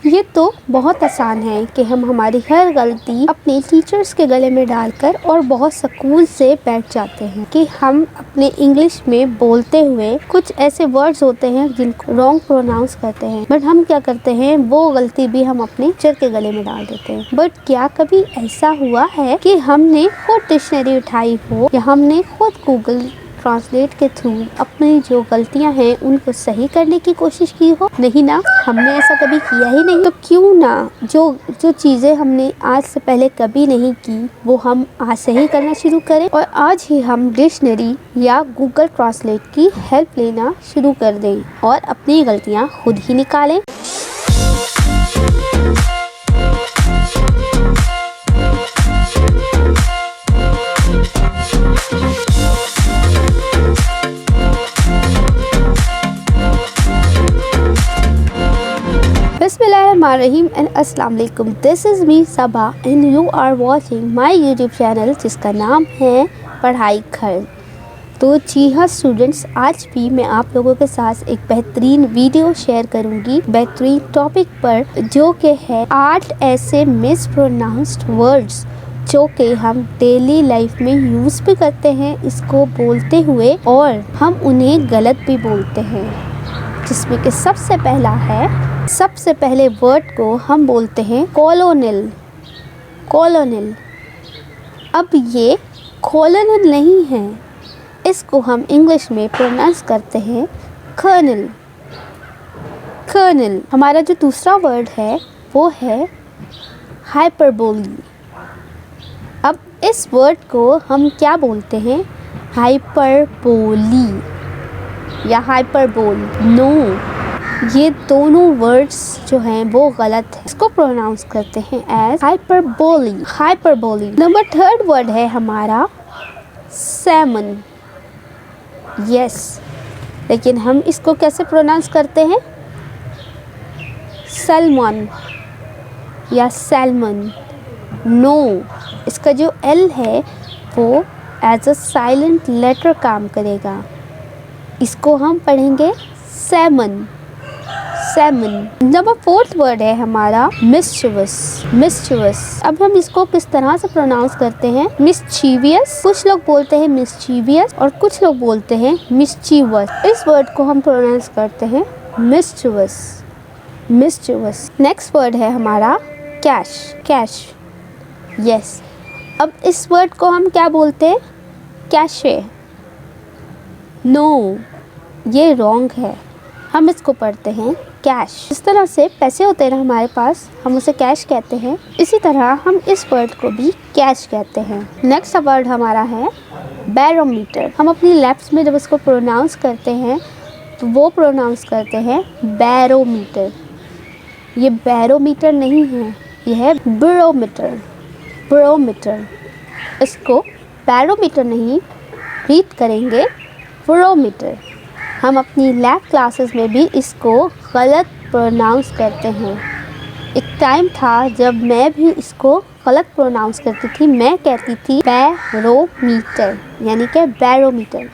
ये तो बहुत आसान है कि हम हमारी हर गलती अपने टीचर्स के गले में डालकर और बहुत सुकून से बैठ जाते हैं कि हम अपने इंग्लिश में बोलते हुए कुछ ऐसे वर्ड्स होते हैं जिनको रॉन्ग प्रोनाउंस करते हैं, बट हम क्या करते हैं, वो गलती भी हम अपने टीचर के गले में डाल देते हैं। बट क्या कभी ऐसा हुआ है कि हमने खुद डिक्शनरी उठाई हो या हमने खुद गूगल ट्रांसलेट के थ्रू अपनी जो गलतियां हैं उनको सही करने की कोशिश की हो? नहीं ना, हमने ऐसा कभी किया ही नहीं। तो क्यों ना जो चीज़ें हमने आज से पहले कभी नहीं की वो हम आज से ही करना शुरू करें और आज ही हम डिक्शनरी या गूगल ट्रांसलेट की हेल्प लेना शुरू कर दें और अपनी गलतियां खुद ही निकालें। Bismillahirrahmanirrahim and Assalamu alaikum. This is me Sabha and you are watching my YouTube channel जिसका नाम है पढ़ाई घर। तो जी हाँ स्टूडेंट्स, आज भी मैं आप लोगों के साथ एक बेहतरीन वीडियो शेयर करूंगी बेहतरीन टॉपिक पर, जो कि है 8 ऐसे मिसप्रोनाउंस्ड वर्ड्स जो कि हम डेली लाइफ में यूज़ भी करते हैं इसको बोलते हुए और हम उन्हें गलत भी बोलते हैं। जिसमें कि सबसे पहले वर्ड को हम बोलते हैं कॉलोनियल। अब ये कॉलोनियल नहीं है, इसको हम इंग्लिश में प्रोनाउंस करते हैं कर्नल। हमारा जो दूसरा वर्ड है वो है हाइपरबोली। अब इस वर्ड को हम क्या बोलते हैं, हाइपरबोली या हाइपरबोल। नो, ये दोनों वर्ड्स जो हैं वो गलत है, इसको प्रोनाउंस करते हैं एज हाइपरबोली। नंबर 3 वर्ड है हमारा सैमन। यस, लेकिन हम इसको कैसे प्रोनाउंस करते हैं, सलमान या सैल्मन। नो, इसका जो एल है वो एज अ साइलेंट लेटर काम करेगा, इसको हम पढ़ेंगे सैमन। नंबर 4 वर्ड है हमारा मिस्चीवियस। अब हम इसको किस तरह से प्रोनाउंस करते हैं, मिस्चीवियस। कुछ लोग बोलते हैं मिस्चीवियस और कुछ लोग बोलते हैं मिस्चीवस। इस वर्ड को हम प्रोनाउंस करते हैं मिस्चीवियस। नेक्स्ट वर्ड है हमारा कैश। यस, अब इस वर्ड को हम क्या बोलते हैं, कैशे। नो, ये रॉन्ग है, हम इसको पढ़ते हैं कैश। इस तरह से पैसे होते हैं ना हमारे पास, हम उसे कैश कहते हैं, इसी तरह हम इस वर्ड को भी कैश कहते हैं। नेक्स्ट वर्ड हमारा है बैरोमीटर। हम अपनी लैप्स में जब इसको प्रोनाउंस करते हैं तो वो प्रोनाउंस करते हैं बैरोमीटर। ये बैरोमीटर नहीं है, यह है बैरोमीटर। इसको बैरोमीटर नहीं रीड करेंगे, बैरोमीटर। हम अपनी लैब क्लासेस में भी इसको गलत प्रोनाउंस करते हैं। एक टाइम था जब मैं भी इसको गलत प्रोनाउंस करती थी, मैं कहती थी बैरोमीटर यानी कि बैरोमीटर,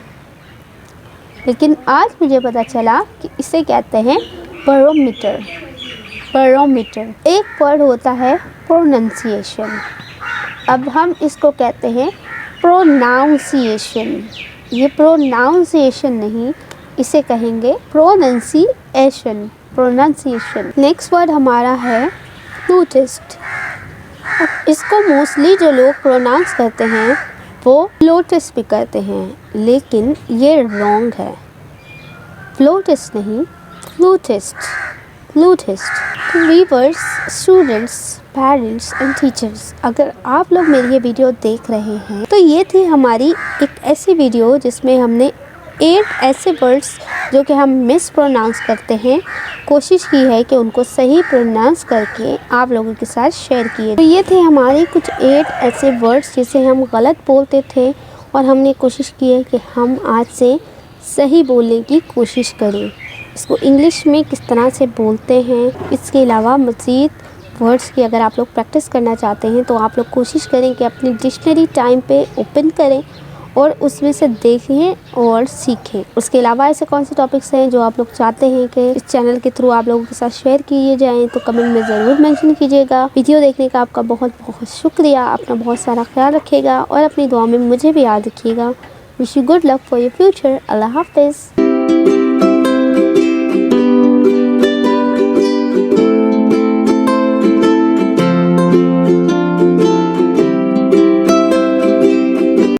लेकिन आज मुझे पता चला कि इसे कहते हैं बैरोमीटर। एक वर्ड होता है प्रोनाउंसिएशन, अब हम इसको कहते हैं प्रोनाउंसिएशन। ये प्रोनाउंसिएशन नहीं, इसे कहेंगे प्रोनाउंसिएशन। नेक्स्ट वर्ड हमारा है फ्लूटिस्ट। इसको मोस्टली जो लोग प्रोनाउंस करते हैं वो फ्लूटिस्ट भी करते हैं, लेकिन ये रॉन्ग है, फ्लूटिस्ट नहीं, flautist. Viewers, students, parents and teachers, अगर आप लोग मेरी ये वीडियो देख रहे हैं तो ये थी हमारी एक ऐसी वीडियो जिसमें हमने 8 ऐसे वर्ड्स जो कि हम मिस प्रोनाउंस करते हैं, कोशिश की है कि उनको सही प्रोनाउंस करके आप लोगों के साथ शेयर किए। तो ये थे हमारे कुछ 8 ऐसे वर्ड्स जिसे हम गलत बोलते थे और हमने कोशिश की है कि हम आज से सही बोलने की कोशिश करें। इसको इंग्लिश में किस तरह से बोलते हैं, इसके अलावा मज़ीद वर्ड्स की अगर आप लोग प्रैक्टिस करना चाहते हैं तो आप लोग कोशिश करें कि अपनी डिक्शनरी टाइम पे ओपन करें और उसमें से देखें और सीखें। उसके अलावा ऐसे कौन से टॉपिक्स हैं जो आप लोग चाहते हैं कि इस चैनल के थ्रू आप लोगों के साथ शेयर किए जाएं, तो कमेंट में ज़रूर मेंशन कीजिएगा। वीडियो देखने का आपका बहुत बहुत शुक्रिया। अपना बहुत सारा ख्याल रखिएगा और अपनी दुआ में मुझे भी याद रखिएगा। Wish you good luck for your future. अल्लाह हाफिज़।